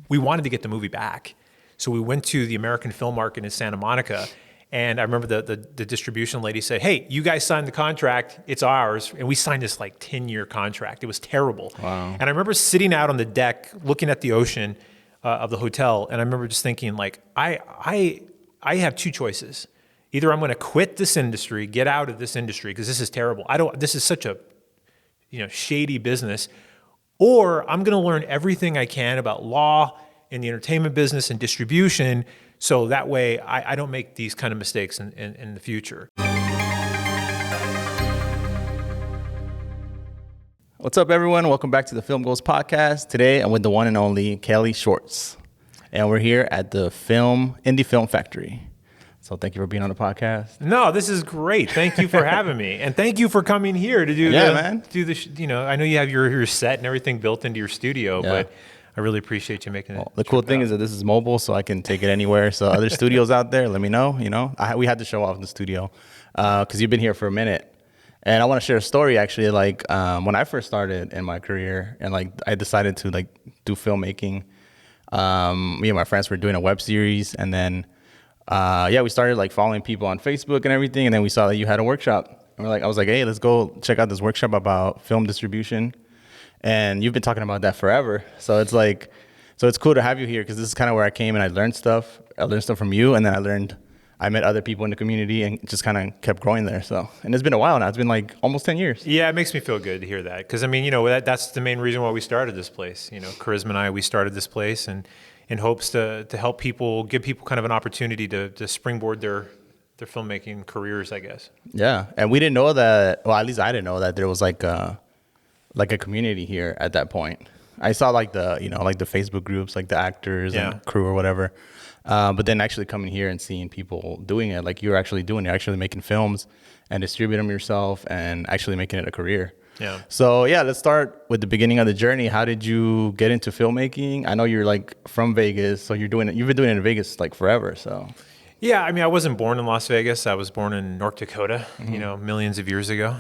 we wanted to get the movie back. So we went to the American Film Market in Santa Monica. And I remember the distribution lady said, hey, you guys signed the contract, it's ours. And we signed this like 10-year contract. It was terrible. Wow. And I remember sitting out on the deck looking at the ocean of the hotel. And I remember just thinking like, I have two choices. Either I'm going to quit this industry, get out of this industry, because this is terrible. This is such a shady business. Or I'm going to learn everything I can about law in the entertainment business and distribution, so that way I don't make these kind of mistakes in the future. What's up, everyone? Welcome back to the Film Goals Podcast. Today, I'm with the one and only Kelly Schwarze, and we're here at the Indie Film Factory. So thank you for being on the podcast. No, this is great. Thank you for having me, and thank you for coming here to do I know you have your set and everything built into your studio, but I really appreciate you making it. The cool thing is that this is mobile, so I can take it anywhere. So other studios out there, let me know. We had to show off in the studio because you've been here for a minute. And I want to share a story, actually, when I first started in my career and I decided to do filmmaking. Me and my friends were doing a web series, and then we started following people on Facebook and everything, and then we saw that you had a workshop. And I was like, hey, let's go check out this workshop about film distribution. And you've been talking about that forever. So it's cool to have you here, because this is kind of where I came and I learned stuff. I learned stuff from you, and then I met other people in the community and just kind of kept growing there. And it's been a while now. It's been almost 10 years. Yeah, it makes me feel good to hear that. Because, that's the main reason why we started this place. Charisma and we started this place and in hopes to help people, give people kind of an opportunity to springboard their filmmaking careers, I guess. Yeah, and we didn't know that, well, at least I didn't know that there was a community here at that point. I saw the Facebook groups, the actors and crew or whatever. But then actually coming here and seeing people doing it, like you're actually doing it, actually making films and distribute them yourself and actually making it a career. Yeah. So let's start with the beginning of the journey. How did you get into filmmaking? I know you're from Vegas, so you've been doing it in Vegas forever. So. Yeah, I wasn't born in Las Vegas. I was born in North Dakota, millions of years ago.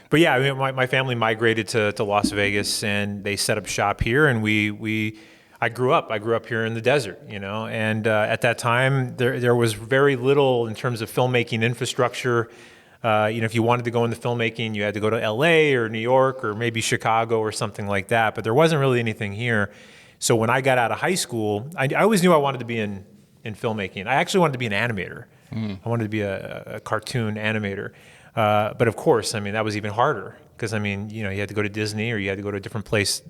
But yeah, my family migrated to Las Vegas, and they set up shop here. And I grew up here in the desert, And at that time, there was very little in terms of filmmaking infrastructure. If you wanted to go into filmmaking, you had to go to LA or New York or maybe Chicago or something like that. But there wasn't really anything here. So when I got out of high school, I always knew I wanted to be in filmmaking. I actually wanted to be an animator. I wanted to be a cartoon animator. But of course, that was even harder because, you had to go to Disney or you had to go to a different place.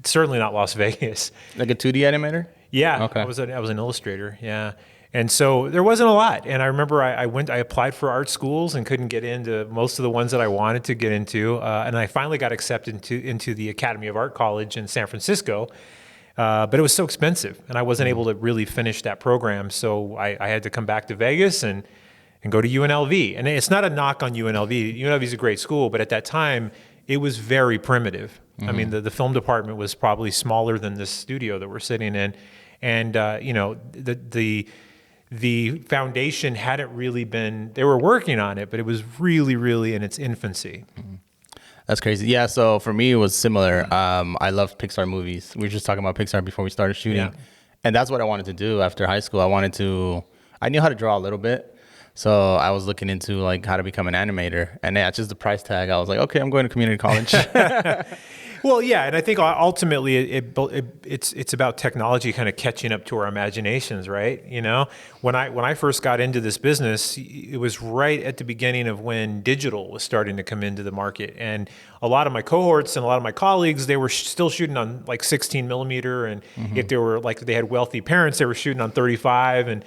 Certainly not Las Vegas. Like a 2D animator? Yeah. Okay. I was an illustrator. Yeah. And so there wasn't a lot. And I remember I applied for art schools and couldn't get into most of the ones that I wanted to get into. And I finally got accepted into the Academy of Art College in San Francisco. But it was so expensive, and I wasn't able to really finish that program. So I had to come back to Vegas and go to UNLV. And it's not a knock on UNLV. UNLV is a great school, but at that time, it was very primitive. The film department was probably smaller than this studio that we're sitting in. And, the foundation hadn't really been, they were working on it, but it was really, really in its infancy. That's crazy. Yeah, so for me, it was similar. I love Pixar movies. We were just talking about Pixar before we started shooting. Yeah. And that's what I wanted to do after high school. I knew how to draw a little bit. So I was looking into how to become an animator. And just the price tag, I was like, okay, I'm going to community college. Well, yeah, and I think ultimately it's about technology kind of catching up to our imaginations, right? When I first got into this business, it was right at the beginning of when digital was starting to come into the market, and a lot of my cohorts and a lot of my colleagues, they were still shooting on 16 millimeter, and if they were they had wealthy parents, they were shooting on 35, and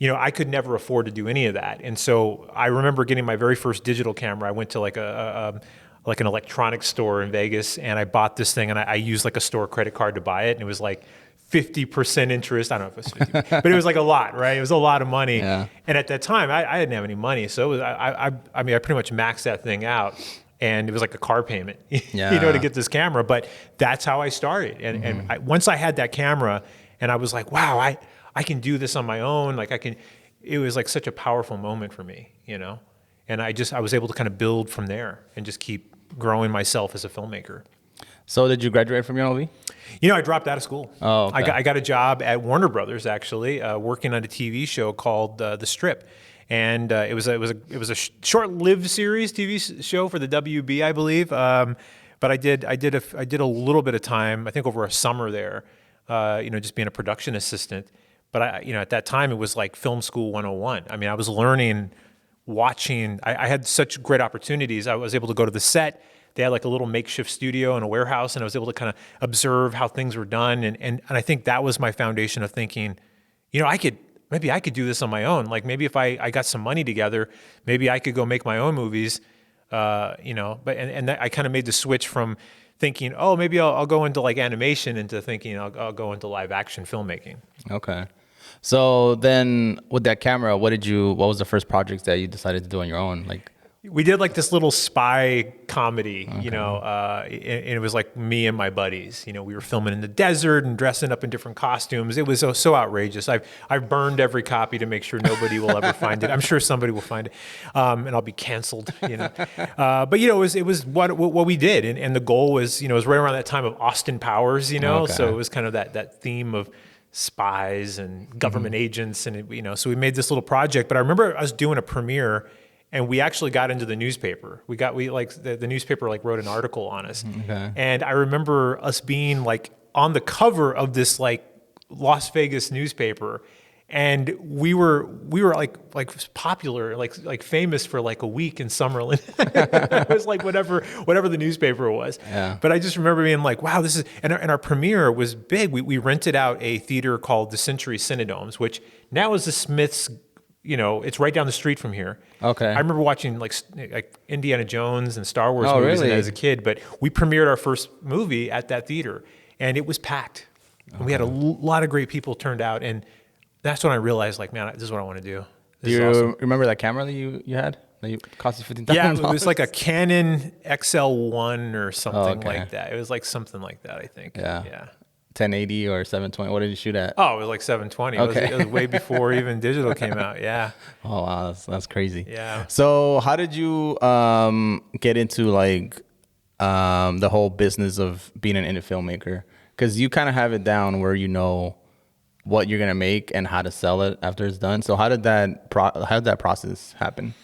I could never afford to do any of that, and so I remember getting my very first digital camera. I went to an electronics store in Vegas, and I bought this thing, and I used a store credit card to buy it, and it was 50% interest. I don't know if it was 50, but it was a lot, right? It was a lot of money. Yeah. And at that time, I didn't have any money, so it was, I pretty much maxed that thing out, and it was like a car payment, to get this camera. But that's how I started, and once I had that camera, and I was like, wow, I can do this on my own. It was such a powerful moment for me, And I was able to kind of build from there and just keep growing myself as a filmmaker. So did you graduate from UNLV? You know, I dropped out of school. Oh, okay. I got a job at Warner Brothers, actually, working on a TV show called The Strip. And it was a short-lived series, show for the WB, I believe. But I did a little bit of time, I think over a summer there, just being a production assistant. But at that time it was like film school 101. I mean, I was learning, watching. I had such great opportunities. I was able to go to the set. They had like a little makeshift studio in a warehouse, and I was able to kind of observe how things were done. And I think that was my foundation of thinking, maybe I could do this on my own. Like maybe if I got some money together, maybe I could go make my own movies. But I kind of made the switch from thinking, oh, maybe I'll go into like animation, into thinking I'll go into live action filmmaking. Okay. So then with that camera, what was the first project that you decided to do on your own? Like, we did like this little spy comedy, and it was like me and my buddies. We were filming in the desert and dressing up in different costumes. It was so outrageous. I've burned every copy to make sure nobody will ever find it. I'm sure somebody will find it, and I'll be canceled. But it was what we did, and the goal was, it was right around that time of Austin Powers. Okay. So it was kind of that theme of spies and government agents, and so we made this little project. But I remember us doing a premiere. And we actually got into the newspaper. The newspaper like wrote an article on us. Okay. And I remember us being like on the cover of this like Las Vegas newspaper, and we were like popular, like famous for like a week in Summerlin. It was like whatever the newspaper was. Yeah. But I just remember being like, wow, this is, and our premiere was big. We rented out a theater called the Century Cinedomes, which now is the Smiths. It's right down the street from here. Okay. I remember watching like Indiana Jones and Star Wars movies as a kid, but we premiered our first movie at that theater, and it was packed. Okay. And we had a lot of great people turned out, and that's when I realized, like, man, this is what I want to do. Do you awesome. Remember that camera that you had? That you cost you $15,000? Yeah, it was like a Canon XL1 or something like that. It was like something like that, I think. Yeah. 1080 or 720? What did you shoot at? Oh, it was like 720. Okay. It was way before even digital came out. Yeah. Oh wow, that's crazy. Yeah. So how did you get into like the whole business of being an indie filmmaker? Because you kind of have it down where you know what you're gonna make and how to sell it after it's done. So how did that process happen?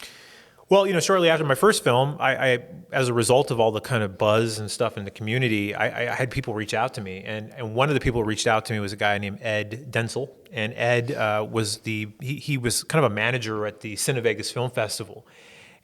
Well, shortly after my first film, I as a result of all the kind of buzz and stuff in the community, I had people reach out to me. And one of the people who reached out to me was a guy named Ed Denzel. And Ed was he was kind of a manager at the Cinevegas Film Festival.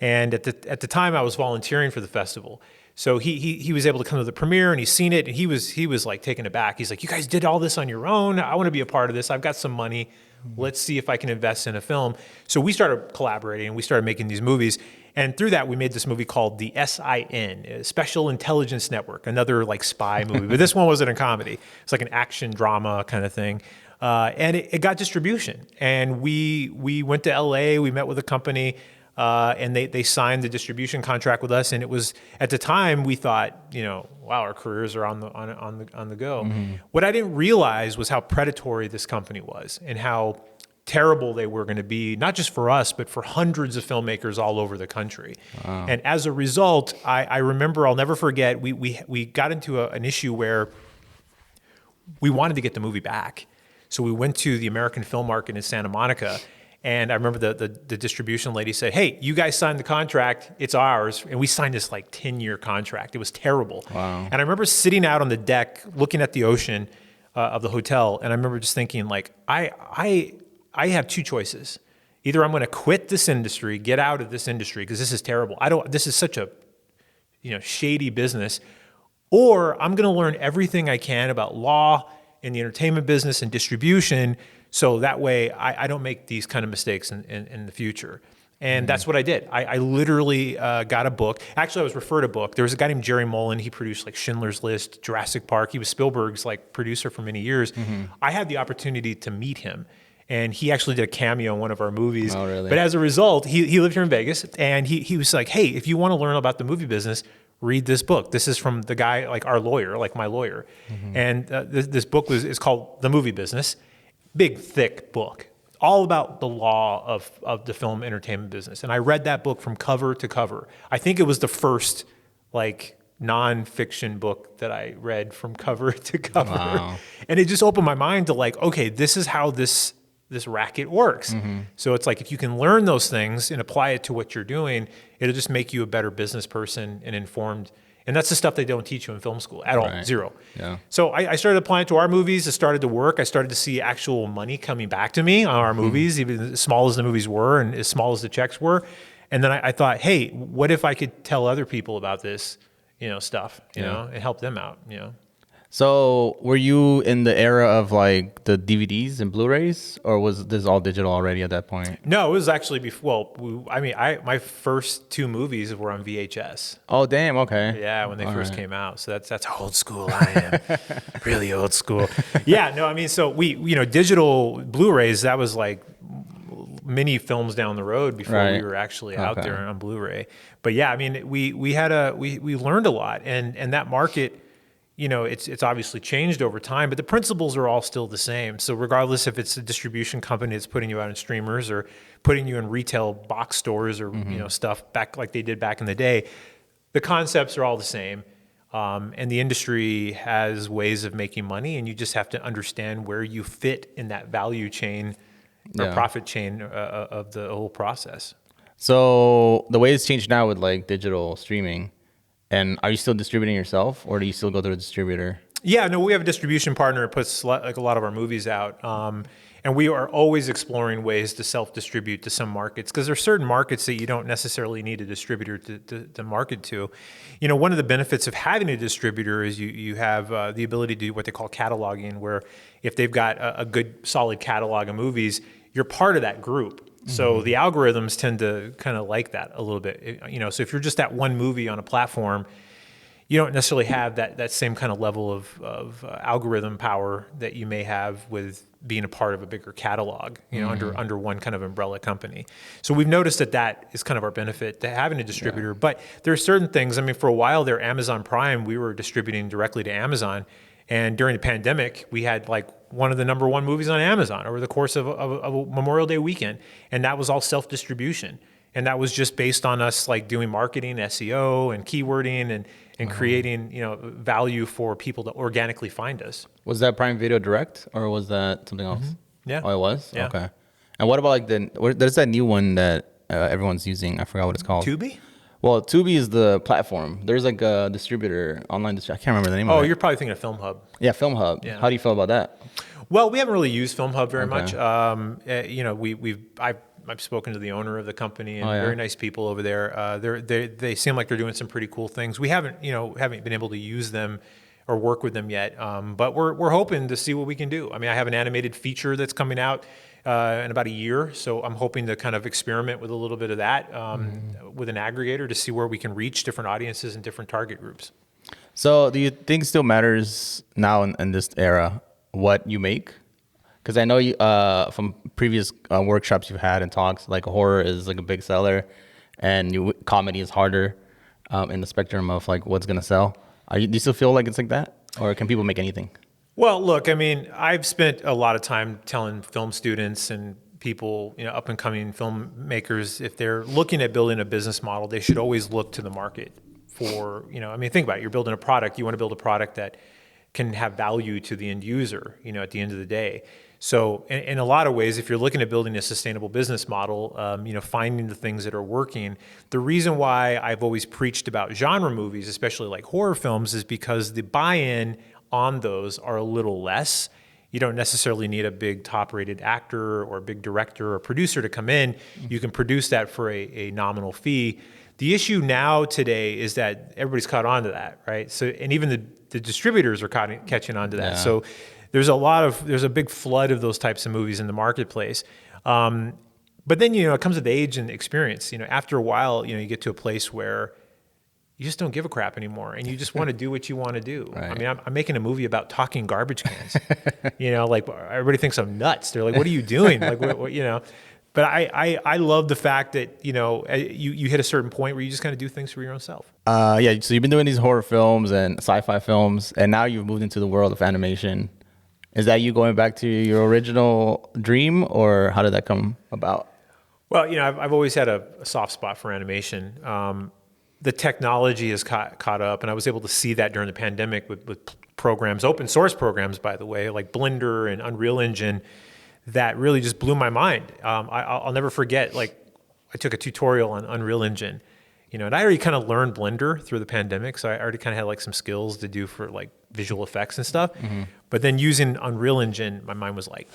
And at the time, I was volunteering for the festival. So he was able to come to the premiere, and he's seen it, and he was like taken aback. He's like, "You guys did all this on your own. I want to be a part of this. I've got some money. Let's see if I can invest in a film." So we started collaborating, and we started making these movies. And through that, we made this movie called the SIN, Special Intelligence Network, another like spy movie. But this one wasn't a comedy. It's like an action drama kind of thing. And it got distribution. And we went to LA, we met with a company, and they signed the distribution contract with us. And it was, at the time, we thought, wow, our careers are on the go. Mm-hmm. What I didn't realize was how predatory this company was, and how terrible they were going to be, not just for us, but for hundreds of filmmakers all over the country. Wow. And as a result, I remember, I'll never forget, we got into an issue where we wanted to get the movie back. So we went to the American Film Market in Santa Monica, and I remember the distribution lady said, "Hey, you guys signed the contract, it's ours." And we signed this like 10-year contract. It was terrible. Wow. And I remember sitting out on the deck looking at the ocean of the hotel, and I remember just thinking, like, I have two choices. Either I'm going to quit this industry, get out of this industry, because this is terrible. This is such a shady business, or I'm going to learn everything I can about law in the entertainment business and distribution, so that way I don't make these kind of mistakes in the future. And that's what I did. I literally got a book. Actually, I was referred a book. There was a guy named Jerry Mullen. He produced like Schindler's List, Jurassic Park. He was Spielberg's like producer for many years. Mm-hmm. I had the opportunity to meet him, and he actually did a cameo in one of our movies. Oh, really? But as a result, he lived here in Vegas, and he was like, "Hey, if you want to learn about the movie business, read this book. This is from the guy, like our lawyer, like my lawyer." Mm-hmm. And this book is called The Movie Business. Big, thick book, all about the law of the film entertainment business. And I read that book from cover to cover. I think it was the first like nonfiction book that I read from cover to cover. Wow. And it just opened my mind to like, okay, this is how this racket works. So it's like, if you can learn those things and apply it to what you're doing, it'll just make you a better business person and informed. And that's the stuff they don't teach you in film school at all, Right. zero. Yeah. So I started applying it to our movies. It started to work. I started to see actual money coming back to me on our movies, even as small as the movies were and as small as the checks were. And then I thought, hey, what if I could tell other people about this, stuff, and help them out, So were you in the era of like the DVDs and Blu-rays, or was this all digital already at that point? No, it was actually before. Well, my first 2 movies were on VHS. Oh, damn. Okay. Yeah, when they first came out. So that's how old school I am. Really old school. Yeah, no, I mean, so we, digital Blu-rays, that was like many films down the road before we were actually out there on Blu-ray. But yeah, I mean, we learned a lot, and that market, it's obviously changed over time, but the principles are all still the same. So regardless if it's a distribution company that's putting you out in streamers or putting you in retail box stores or stuff back like they did back in the day, the concepts are all the same. And the industry has ways of making money, and you just have to understand where you fit in that value chain or profit chain of the whole process. So the way it's changed now with like digital streaming, and are you still distributing yourself, or do you still go through a distributor? Yeah, no, we have a distribution partner that puts like a lot of our movies out. And we are always exploring ways to self-distribute to some markets, because there are certain markets that you don't necessarily need a distributor to market to. One of the benefits of having a distributor is you have the ability to do what they call cataloging, where if they've got a good solid catalog of movies, you're part of that group. So the algorithms tend to kind of like that a little bit. So if you're just that one movie on a platform, you don't necessarily have that same kind of level of algorithm power that you may have with being a part of a bigger catalog, under one kind of umbrella company. So we've noticed that is kind of our benefit to having a distributor. But there are certain things. I mean, for a while there, Amazon Prime, we were distributing directly to Amazon. And during the pandemic, we had like one of the #1 movies on Amazon over the course of a Memorial Day weekend. And that was all self-distribution. And that was just based on us like doing marketing, SEO, and keywording, and creating value for people to organically find us. Was that Prime Video Direct, or was that something else? Yeah. Oh, it was? Yeah. Okay. And what about like there's that new one that everyone's using. I forgot what it's called. Tubi? Well, Tubi is the platform. There's like a distributor, online distributor. I can't remember the name of it. Oh, you're probably thinking of Film Hub. Yeah, Film Hub. Yeah. How do you feel about that? Well, we haven't really used Film Hub very Okay. much. I've spoken to the owner of the company, and very nice people over there. They seem like they're doing some pretty cool things. We haven't been able to use them or work with them yet, but we're hoping to see what we can do. I mean, I have an animated feature that's coming out in about a year, so I'm hoping to kind of experiment with a little bit of that with an aggregator to see where we can reach different audiences and different target groups. So do you think it still matters now in this era what you make? Because I know you from previous workshops you've had and talks, like horror is like a big seller, and comedy is harder in the spectrum of like what's gonna sell. Do you still feel like it's like that, or can people make anything? Well, look, I mean, I've spent a lot of time telling film students and people, up and coming filmmakers, if they're looking at building a business model, they should always look to the market for, think about it. You're building a product. You want to build a product that can have value to the end user, at the end of the day. So in a lot of ways, if you're looking at building a sustainable business model, finding the things that are working, the reason why I've always preached about genre movies, especially like horror films, is because the buy-in on those are a little less. You don't necessarily need a big top-rated actor or a big director or producer to come in. You can produce that for a nominal fee. The issue now today is that everybody's caught on to that, right? So, and even the distributors are catching on to that. Yeah. So there's a big flood of those types of movies in the marketplace. But then, it comes with age and experience. After a while, you get to a place where you just don't give a crap anymore, and you just want to do what you want to do. Right. I mean, I'm making a movie about talking garbage cans. Like everybody thinks I'm nuts. They're like, "What are you doing?" Like, what. But I love the fact that you hit a certain point where you just kind of do things for your own self. Yeah. So you've been doing these horror films and sci-fi films, and now you've moved into the world of animation. Is that you going back to your original dream, or how did that come about? Well, I've always had a soft spot for animation. the technology has caught up, and I was able to see that during the pandemic with programs, open source programs, by the way, like Blender and Unreal Engine, that really just blew my mind. I'll never forget, like, I took a tutorial on Unreal Engine, and I already kind of learned Blender through the pandemic, so I already kind of had like some skills to do for like visual effects and stuff. But then using Unreal Engine, my mind was like,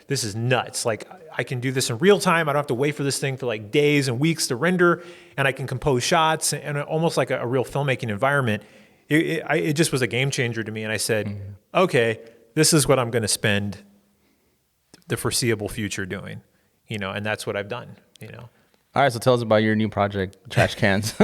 this is nuts. Like, I can do this in real time. I don't have to wait for this thing for like days and weeks to render, and I can compose shots and almost like a real filmmaking environment. It just was a game changer to me. And I said, okay, this is what I'm going to spend the foreseeable future doing, and that's what I've done. All right, so tell us about your new project, Trash Cans.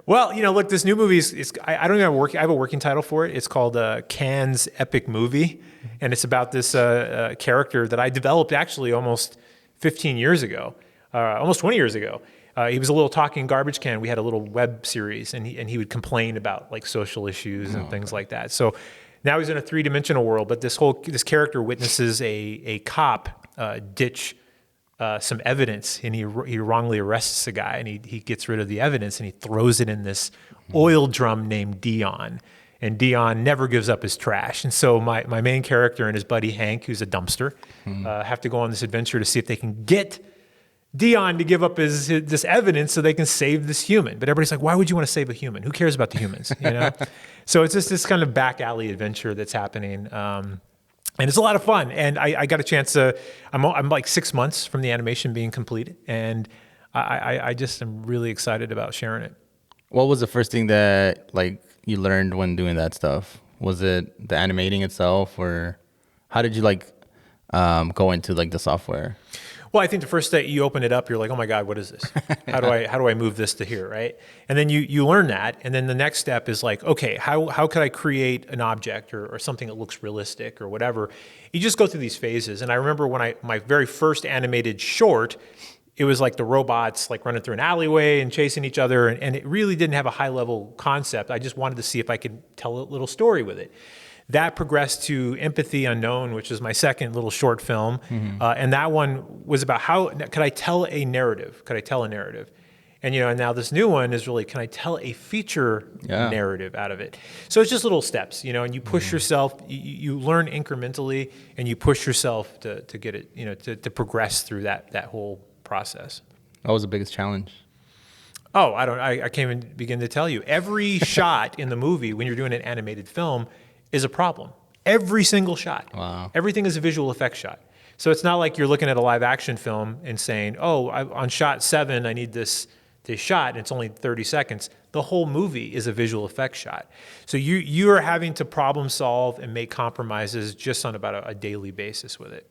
Well, look, this new movie I don't even I have a working title for it. It's called Can's Epic Movie, and it's about this character that I developed actually almost 15 years ago, almost 20 years ago. He was a little talking garbage can. We had a little web series, and he would complain about like social issues and things like that. So now he's in a three-dimensional world, but this character witnesses a cop ditch some evidence, and he wrongly arrests a guy, and he gets rid of the evidence, and he throws it in this oil drum named Dion. And Dion never gives up his trash. And so my main character and his buddy Hank, who's a dumpster, have to go on this adventure to see if they can get Dion to give up this evidence so they can save this human. But everybody's like, why would you want to save a human? Who cares about the humans? So it's just this kind of back alley adventure that's happening. And it's a lot of fun. And I got a chance to, I'm like 6 months from the animation being completed. And I just am really excited about sharing it. What was the first thing that like you learned when doing that stuff? Was it the animating itself, or how did you like go into like the software? Well, I think the first day you open it up, you're like, oh my God, what is this? How do I move this to here, right? And then you learn that, and then the next step is like, okay, how could I create an object or something that looks realistic or whatever? You just go through these phases. And I remember when my very first animated short, it was like the robots like running through an alleyway and chasing each other, and it really didn't have a high level concept. I just wanted to see if I could tell a little story with it. That progressed to Empathy Unknown, which is my second little short film. And that one was about how could I tell a narrative? And and now this new one is really, can I tell a feature narrative out of it? So it's just little steps, and you push yourself, you learn incrementally, and you push yourself to get it, to progress through that whole process. What was the biggest challenge? Oh, I can't even begin to tell you. Every shot in the movie, when you're doing an animated film, is a problem. Every single shot. Wow. Everything is a visual effects shot. So it's not like you're looking at a live action film and saying, on shot 7, I need this shot, and it's only 30 seconds. The whole movie is a visual effects shot. So you are having to problem solve and make compromises just on about a daily basis with it.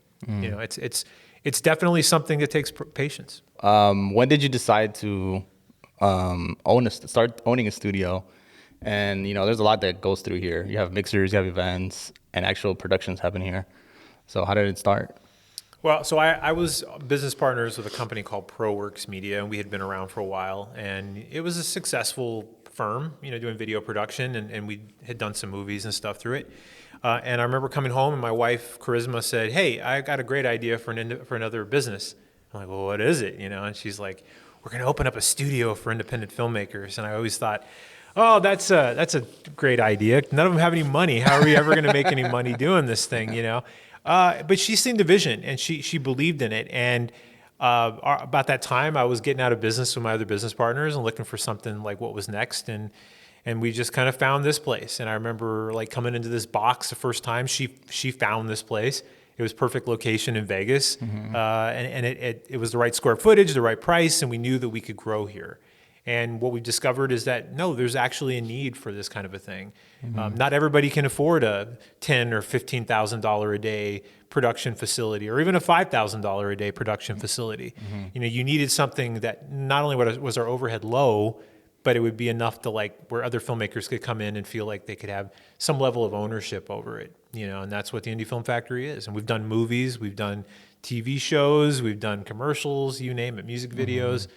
It's definitely something that takes patience. When did you decide to start owning a studio? And there's a lot that goes through here. You have mixers, you have events, and actual productions happen here. So how did it start? Well, so I was business partners with a company called ProWorks Media, and we had been around for a while. And it was a successful firm, doing video production, and we had done some movies and stuff through it. And I remember coming home, and my wife, Charisma, said, hey, I got a great idea for another business. I'm like, well, what is it? And she's like, we're going to open up a studio for independent filmmakers. And I always thought, oh, that's a great idea. None of them have any money. How are we ever going to make any money doing this thing, But she seen the vision, and she believed in it. And about that time, I was getting out of business with my other business partners and looking for something like what was next. And we just kind of found this place. And I remember like coming into this box the first time. She found this place. It was perfect location in Vegas, and it was the right square footage, the right price, and we knew that we could grow here. And what we've discovered is that, no, there's actually a need for this kind of a thing. Not everybody can afford a $10,000 or $15,000 a day production facility, or even a $5,000 a day production facility. You needed something that not only was our overhead low, but it would be enough to where other filmmakers could come in and feel like they could have some level of ownership over it. And that's what the Indie Film Factory is. And we've done movies, we've done TV shows, we've done commercials, you name it, music videos.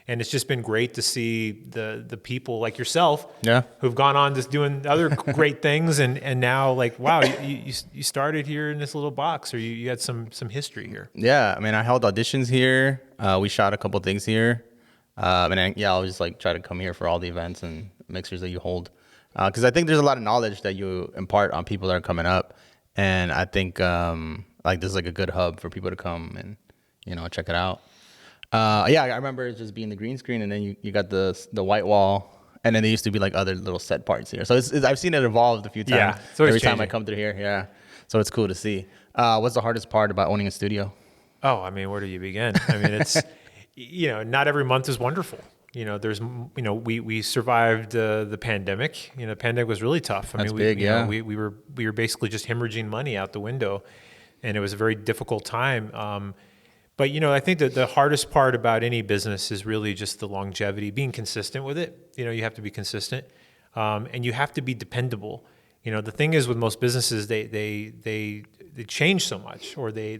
And it's just been great to see the people like yourself who've gone on just doing other great things. And now wow, you started here in this little box, or you had some history here. Yeah. I mean, I held auditions here. We shot a couple things here. And then, yeah, I'll just like try to come here for all the events and mixers that you hold. Because I think there's a lot of knowledge that you impart on people that are coming up. And I think like this is like a good hub for people to come and, check it out. Yeah, I remember it just being the green screen, and then you got the white wall. And then there used to be like other little set parts here. So I've seen it evolve a few times. Yeah, it's always every time I changing. come through here. Yeah. So it's cool to see. What's the hardest part about owning a studio? Oh, I mean, where do you begin? I mean, it's, not every month is wonderful. We survived the pandemic. The pandemic was really tough. I That's mean, big, yeah. we were basically just hemorrhaging money out the window, and it was a very difficult time. But I think that the hardest part about any business is really just the longevity, being consistent with it. You have to be consistent, and you have to be dependable. The thing is with most businesses, they change so much, or they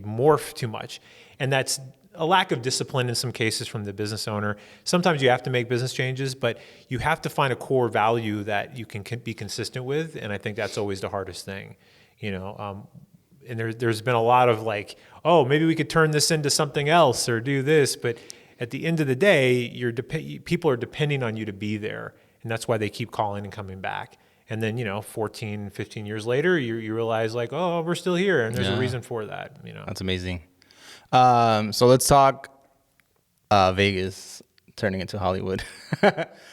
morph too much, and that's a lack of discipline in some cases from the business owner. Sometimes you have to make business changes, but you have to find a core value that you can be consistent with, and I think that's always the hardest thing. And there's been a lot of like, oh, maybe we could turn this into something else or do this, but at the end of the day, people are depending on you to be there, and that's why they keep calling and coming back. And then, 14, 15 years later, you realize like, oh, we're still here, and there's a reason for that. That's amazing. So let's talk Vegas turning into Hollywood.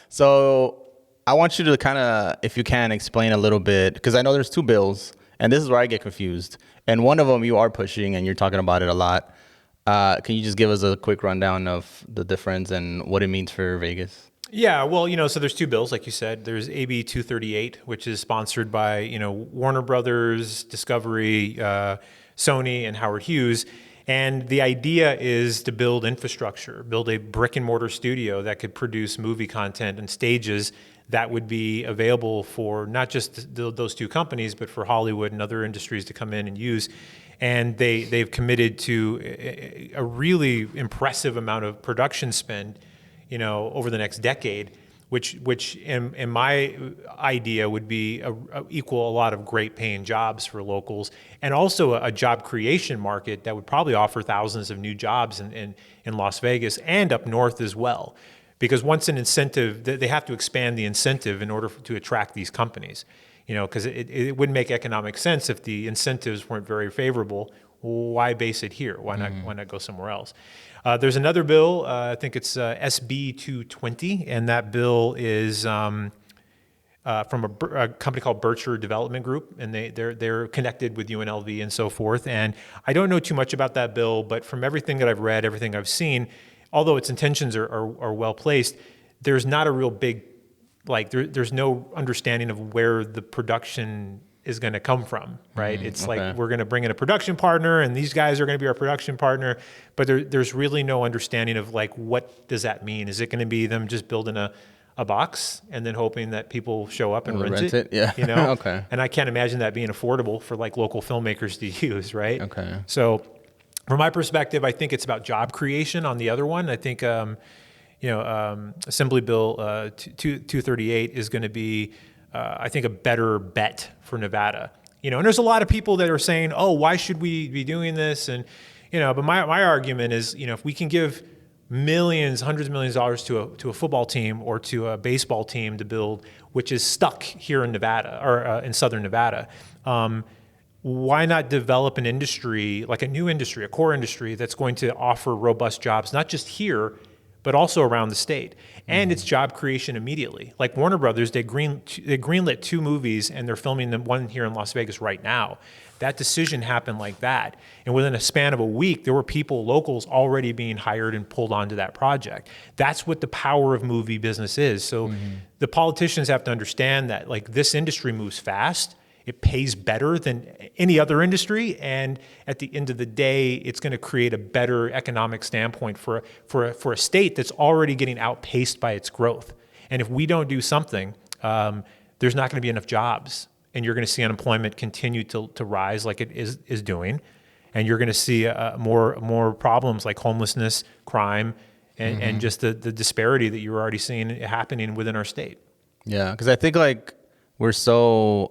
So I want you to kind of, if you can, explain a little bit, because I know there's two bills, and this is where I get confused. And one of them you are pushing, and you're talking about it a lot. Can you just give us a quick rundown of the difference and what it means for Vegas? Yeah, well, so there's two bills, like you said. There's AB 238, which is sponsored by, Warner Brothers, Discovery, Sony, and Howard Hughes. And the idea is to build infrastructure, build a brick and mortar studio that could produce movie content and stages that would be available for not just those two companies, but for Hollywood and other industries to come in and use. And they've committed to a really impressive amount of production spend, over the next decade, which in my idea would be equal a lot of great paying jobs for locals, and also a job creation market that would probably offer thousands of new jobs in Las Vegas and up north as well. Because once an incentive, they have to expand the incentive in order to attract these companies, because it wouldn't make economic sense if the incentives weren't very favorable. Why base it here? Why not go somewhere else? There's another bill, I think it's SB 220, and that bill is from a company called Berkshire Development Group, and they're connected with UNLV and so forth. And I don't know too much about that bill, but from everything that I've read, everything I've seen, although its intentions are well placed, there's not a real big, there's no understanding of where the production is going to come from, right? It's okay. Like we're going to bring in a production partner, and these guys are going to be our production partner, but there's really no understanding of like, what does that mean? Is it going to be them just building a box and then hoping that people show up and rent it? Yeah. Okay. And I can't imagine that being affordable for like local filmmakers to use, right? Okay. So from my perspective, I think it's about job creation on the other one. I think, Assembly Bill 238 is going to be, I think, a better bet for Nevada. And there's a lot of people that are saying, oh, why should we be doing this? And, but my argument is, if we can give millions, hundreds of millions of dollars to a football team or to a baseball team to build, which is stuck here in Nevada or in Southern Nevada, why not develop an industry, like a new industry, a core industry that's going to offer robust jobs, not just here, but also around the state. And it's job creation immediately. Like Warner Brothers, they greenlit 2 movies, and they're filming one here in Las Vegas right now. That decision happened like that. And within a span of a week, there were people, locals, already being hired and pulled onto that project. That's what the power of movie business is. So the politicians have to understand that, like, this industry moves fast. It pays better than any other industry, and at the end of the day, it's going to create a better economic standpoint for a state that's already getting outpaced by its growth. And if we don't do something, there's not going to be enough jobs, and you're going to see unemployment continue to rise like it is doing, and you're going to see more problems like homelessness, crime, and just the disparity that you're already seeing happening within our state. Yeah, because I think like we're so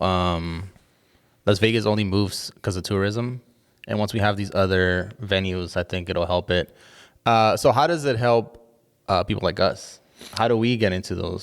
Las Vegas only moves because of tourism, and once we have these other venues, I think it'll help it. So how does it help people like us? How do we get into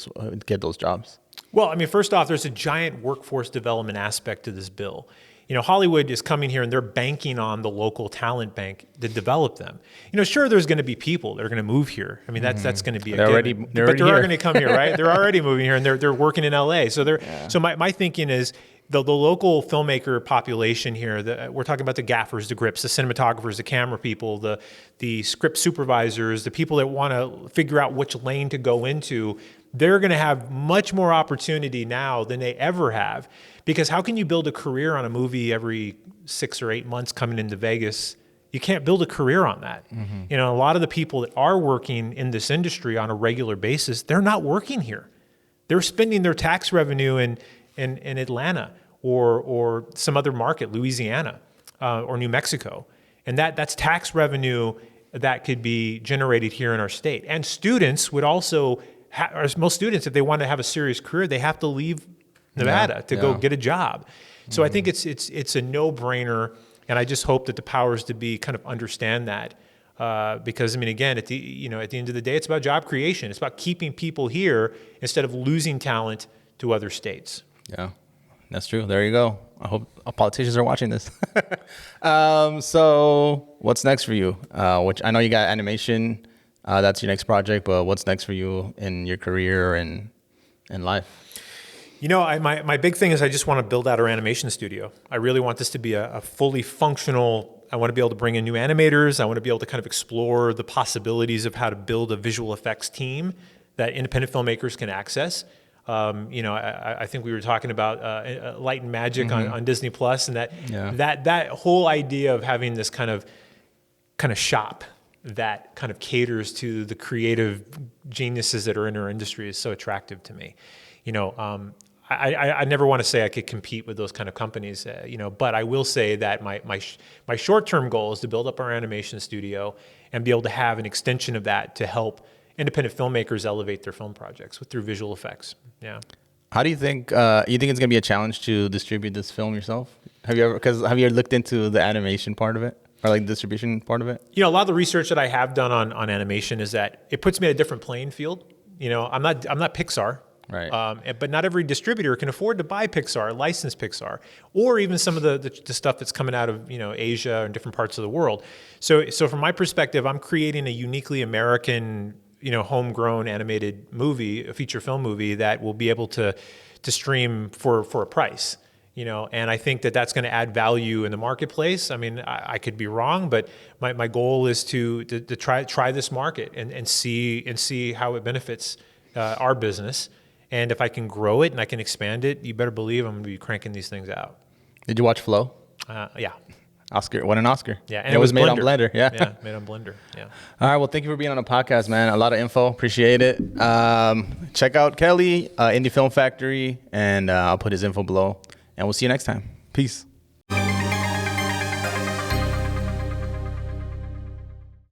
get those jobs? Well, I mean, first off, there's a giant workforce development aspect to this bill. Hollywood is coming here and they're banking on the local talent bank to develop them. Sure, there's going to be people that are going to move here. I mean, that's going to be they're already but they're here. going to come here, right? They're already moving here and they're working in LA. So so my thinking is the local filmmaker population here. We're talking about the gaffers, the grips, the cinematographers, the camera people, the script supervisors, the people that want to figure out which lane to go into. They're going to have much more opportunity now than they ever have. Because how can you build a career on a movie every 6 or 8 months coming into Vegas? You can't build a career on that. A lot of the people that are working in this industry on a regular basis, they're not working here. They're spending their tax revenue in Atlanta or some other market, Louisiana or New Mexico. And that's tax revenue that could be generated here in our state. And students would also, most students, if they want to have a serious career, they have to leave Nevada to go get a job. So I think it's a no-brainer, and I just hope that the powers to be kind of understand that. Because I mean, again, at the end of the day, it's about job creation. It's about keeping people here instead of losing talent to other states. Yeah, that's true. There you go. I hope politicians are watching this. So what's next for you? Which I know you got animation. That's your next project, but what's next for you in your career and in life? My big thing is I just want to build out our animation studio. I really want this to be a fully functional. I want to be able to bring in new animators. I want to be able to kind of explore the possibilities of how to build a visual effects team that independent filmmakers can access. I think we were talking about Light and Magic on Disney Plus, and that whole idea of having this kind of shop that kind of caters to the creative geniuses that are in our industry is so attractive to me. I never want to say I could compete with those kind of companies, but I will say that my short-term goal is to build up our animation studio and be able to have an extension of that to help independent filmmakers elevate their film projects through visual effects. Yeah. How do you think it's going to be a challenge to distribute this film yourself? Have you ever looked into the animation part of it? Or like the distribution part of it? A lot of the research that I have done on animation is that it puts me at a different playing field. I'm not Pixar. Right. But not every distributor can afford to buy Pixar, license Pixar, or even some of the stuff that's coming out of Asia and different parts of the world. So from my perspective, I'm creating a uniquely American, homegrown animated movie, a feature film movie that will be able to stream for a price. And I think that that's going to add value in the marketplace. I mean, I could be wrong, but my goal is to try this market and see how it benefits our business. And if I can grow it and I can expand it, you better believe I'm going to be cranking these things out. Did you watch Flow? Yeah. Oscar, won an Oscar. Yeah, and it was made on Blender. Yeah. Yeah, made on Blender. Yeah. All right. Well, thank you for being on the podcast, man. A lot of info. Appreciate it. Check out Kelly, Indie Film Factory, and I'll put his info below. And we'll see you next time. Peace.